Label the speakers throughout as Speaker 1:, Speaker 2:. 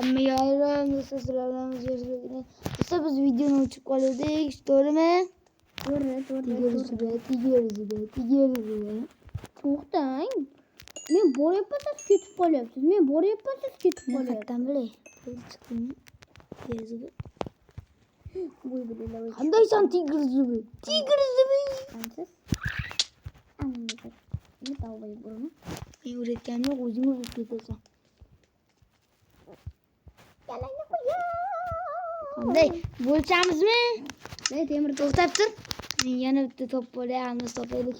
Speaker 1: Hammaga ayrim sizlardan o'zgarishlarni. Biz videoni o'chib qoldik, to'g'rimi?
Speaker 2: To'g'ri.
Speaker 1: Tigirzi.
Speaker 2: To'xtang. Men boryapman, siz ketib qolyapsiz. Men boryapman, siz ketib
Speaker 1: Men
Speaker 2: qolyapsiz.
Speaker 1: qayerdan bilay? Chiqdimi? Tigirzi.
Speaker 2: Voy bilalar.
Speaker 1: Qanday san tigirzi?
Speaker 2: Qansiz? Anladım. Ne davayı bunu?
Speaker 1: Men o'rgatganim yo'q, o'zing o'rib ketasan.
Speaker 2: Yalanni qo'ying.
Speaker 1: Qanday? Bo'lchamizmi?
Speaker 2: Ne temir
Speaker 1: To'xtab tur. Men yana bitta top bo'lay, almas topaylik.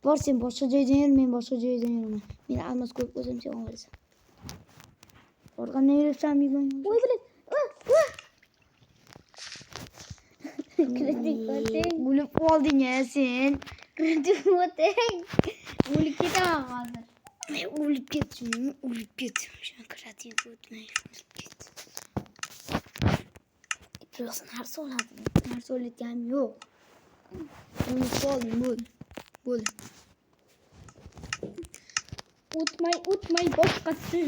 Speaker 1: Bor sen boshqa joydan yur, men boshqa joydan yuraman. Men almas ko'p o'zim sen olasan. Orqamdan yursam yurgan.
Speaker 2: Voy bilan. Kritik oteng.
Speaker 1: O'lib qolding ya sen.
Speaker 2: Kritik oteng. O'lib ketaman hozir.
Speaker 1: Men o'lib ketdim. Shuni kreativ o'tmay o'lib ketdim. Biroz narsa oladim. Narsa olayotganim yo'q. O'lib qoldim, bo'ldi.
Speaker 2: O'tmay boshqasi.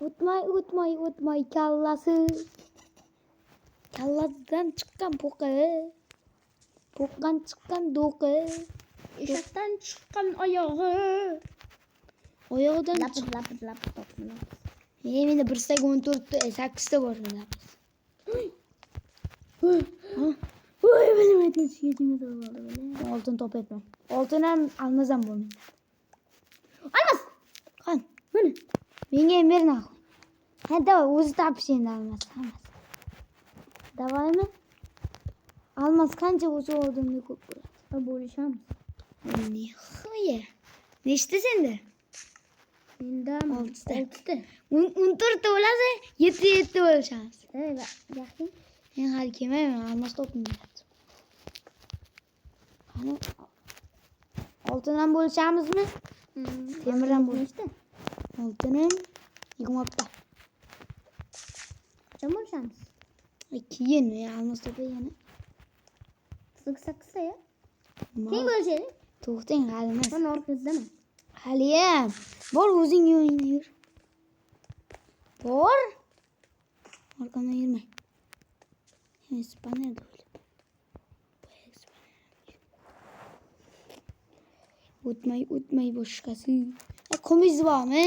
Speaker 1: O'tmay kallasi. Kallasidan chiqqan po'qi. Po'qdan chiqqan do'qi.
Speaker 2: Eshakdan chiqqan oyog'i.
Speaker 1: Oyog'idan
Speaker 2: Lapid topdim.
Speaker 1: menda 1/14 ta, 8 ta bor lapis.
Speaker 2: Voy bilmayman, siyajimga oldi.
Speaker 1: Oltin topyapman. Oltin ham almas ham bo'lmaydi.
Speaker 2: Almas.
Speaker 1: Qani?
Speaker 2: Mana.
Speaker 1: Menga ham ber naqo. Ha, davay, o'zi topish endi almas. Davaymi? Almas qancha bo'lsa odamga ko'p bo'ladi.
Speaker 2: Bo'lishamiz.
Speaker 1: Nihoya. Nechta senda?
Speaker 2: Menda
Speaker 1: 6 ta.
Speaker 2: 6
Speaker 1: ta bo'ladi, 7 bo'lishamiz.
Speaker 2: Yaxshi.
Speaker 1: Men hali kelmayman, almas topdim deyapti. Qani? Oltin ham bo'lishamizmi? Temir ham bo'lishdi. Oltinim 20 ta.
Speaker 2: Qachon bo'lishamiz?
Speaker 1: Keyin almas topay yana.
Speaker 2: 8 ta ya. Keyin bo'lishaylik.
Speaker 1: To'xtang, hali emas.
Speaker 2: Sen orqangizdaman.
Speaker 1: Haliyam. Bor, o'zing yo'lingda yur. Bor. Orqamdan yurmay. Men spanerda o'lib. O'tmay boshqasi. Qo'miz bormi?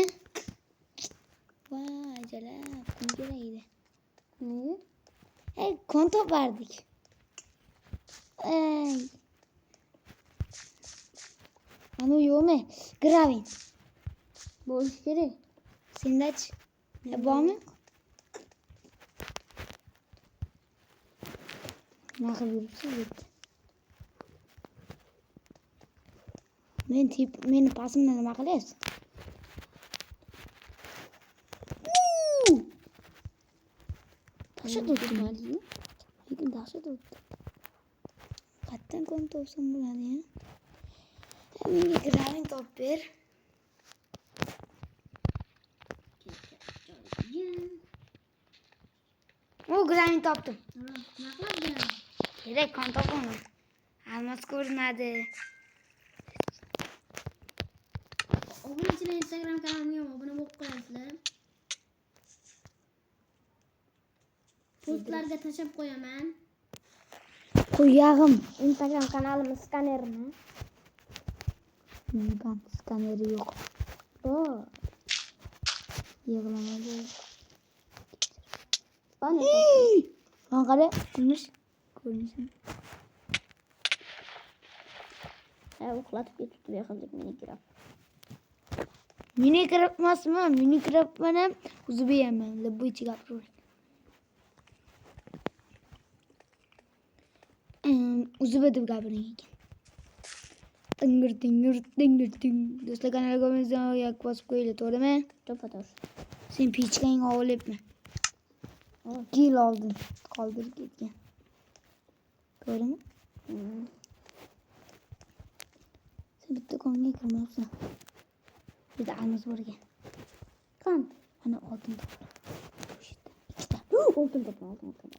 Speaker 1: Voy, jalab, kim kerak edi?
Speaker 2: Ne?
Speaker 1: Kon topardik. Ana yo'qmi? Gravin.
Speaker 2: Bo'lish kerak.
Speaker 1: Sendachi? Bormi? Nima qilib yuribsiz? Meni pasimdan nima qilyapsiz? Dahshat o'tdi. Lekin dahshat o'tdi. Qayerdan kon topsam bo'ladi ya? Menga gravin topib ber. Gravin topdim. Kerak, kon topaman. Almas ko'rinadi.
Speaker 2: Obunachilar Instagram kanalimga obuna bo'lib qo'yasizlar. Postlarga tashab qo'yaman.
Speaker 1: Qo'yag'im.
Speaker 2: Instagram kanalimiz skanermi?
Speaker 1: Menga skaneri yo'q.
Speaker 2: Bor.
Speaker 1: Yig'lamadi.
Speaker 2: Bana.
Speaker 1: Mana qara, ko'rinishi.
Speaker 2: Uxlatib ketibdi bexazlik Minecraft.
Speaker 1: Minecraft emasmi? Minecraft ham o'zib yeyman. Labboychi gapiravering. O'zib deb gapiring ekan. Dingir. Do'stlar, kanalga obuna bosib qo'yinglar, to'g'rimi?
Speaker 2: To'g'ri.
Speaker 1: Sen pichkang olyapman. 2 yil oldin qoldirib ketgan. To'g'rimi? Sen bitta konga kirmoqsan. Bitta almas bor ekan.
Speaker 2: Qan?
Speaker 1: Mana oltin topdim. O'shda 2 ta.
Speaker 2: Oltin topdim.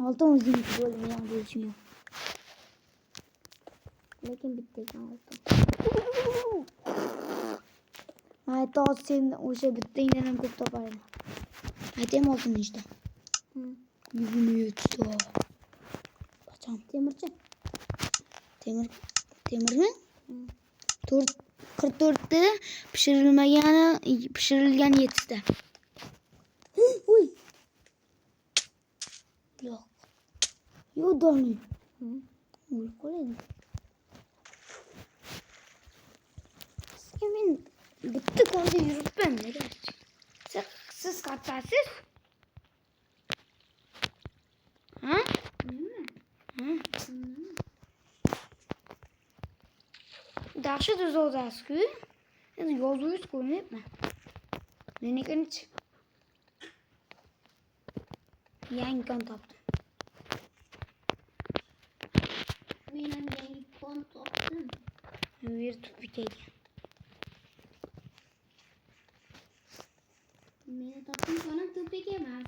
Speaker 1: Oltin o'zingniki bo'ldi, men ham bo'lishim yo'q.
Speaker 2: Lekin bitta ekan oltin.
Speaker 1: Hatta sen o'sha bittangdan ham ko'p topardim. Aytayım olsun işte. Yüzümü yuttu. Bacağım.
Speaker 2: Temirchi.
Speaker 1: Temir mi? 44'te pişirilgan 7'de.
Speaker 2: Uy.
Speaker 1: Yok. Yok donu. O'lib qoladi. Sizga men bitta konda yuribman. Siz qattasiz? Ha? Dahshat o'zasiz-ku. Endi yozuvingiz ko'ryapman. Meniki yangi kon topdim.
Speaker 2: Men ham yangi kon topdim.
Speaker 1: Bu yer tupik ekan.
Speaker 2: Meni topdim konim tupik emas.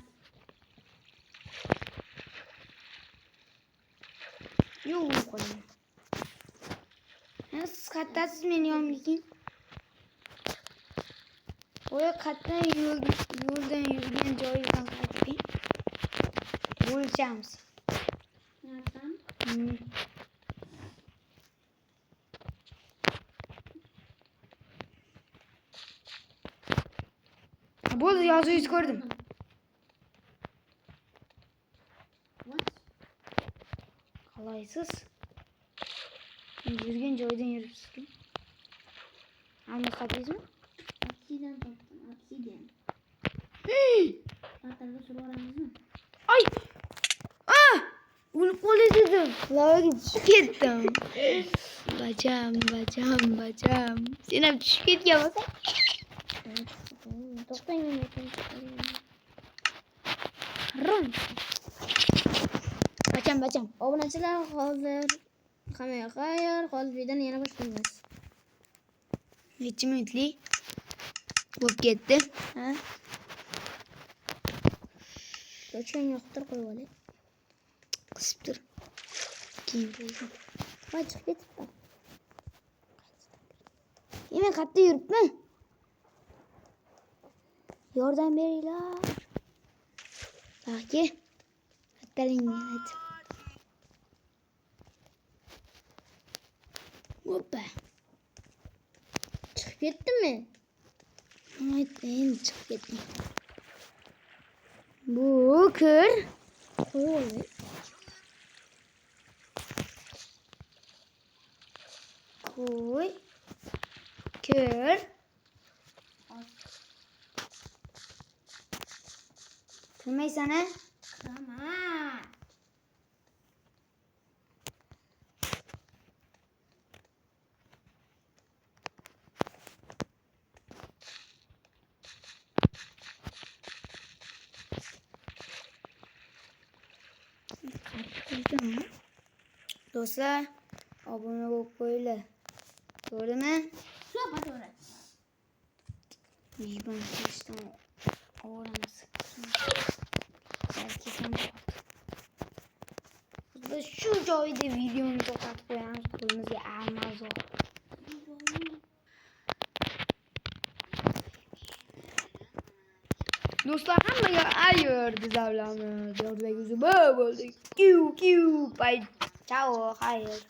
Speaker 1: Yo'q qo'ying. Siz qattasiz meni yonimga. O'ya qatdan yo'ldan yurgan joyingizdan qayting. O'lchamiz.
Speaker 2: Narsam?
Speaker 1: Bo'ldi, yozuvingizni ko'rdim. Qalaysiz? Yurgan joydan yuribsiz-ku. Hamma qatingizmi?
Speaker 2: Obsidian topdim, obsidian. Patarga surib
Speaker 1: Ay! O'lib qolay dedim. Lavaga tushib ketdim. Bacham. Sen ham tushib ketganmisan?
Speaker 2: To'xtang men
Speaker 1: Bacham.
Speaker 2: obunachilar hozir hammaga xayr. Hozir videoni yana boshlaymiz.
Speaker 1: Necha minutlik bo'lib ketdi? Ha?
Speaker 2: O'chgan yoqtirib qo'yib olay.
Speaker 1: Qisib tur. Keyin bo'lsin.
Speaker 2: Voy chiqib ketibdi.
Speaker 1: Men qayerda yuribman? Yordam beringlar. Aka. Hattalingni. Hoppa.
Speaker 2: Chiqib ketdimmi?
Speaker 1: Endi chiqib ketdim. Bu kir.
Speaker 2: Qo'yib olay.
Speaker 1: Qo'y. Kir. Kirmaysan-a?
Speaker 2: Tamam.
Speaker 1: Do'stlar, obuna bo'lib qo'yinglar. To'g'rimi?
Speaker 2: So'pa to'g'ri.
Speaker 1: Yig'im qilishdan o'ramiz. Balki ham biz shu joyda videoni to'xtatib qo'yamiz. Qo'limizga amazoq. Do'stlar, hammaga ayordi zavlamiz. Yordagi zuba bo'ldi. Kiu. Bye. Ciao. Hayır.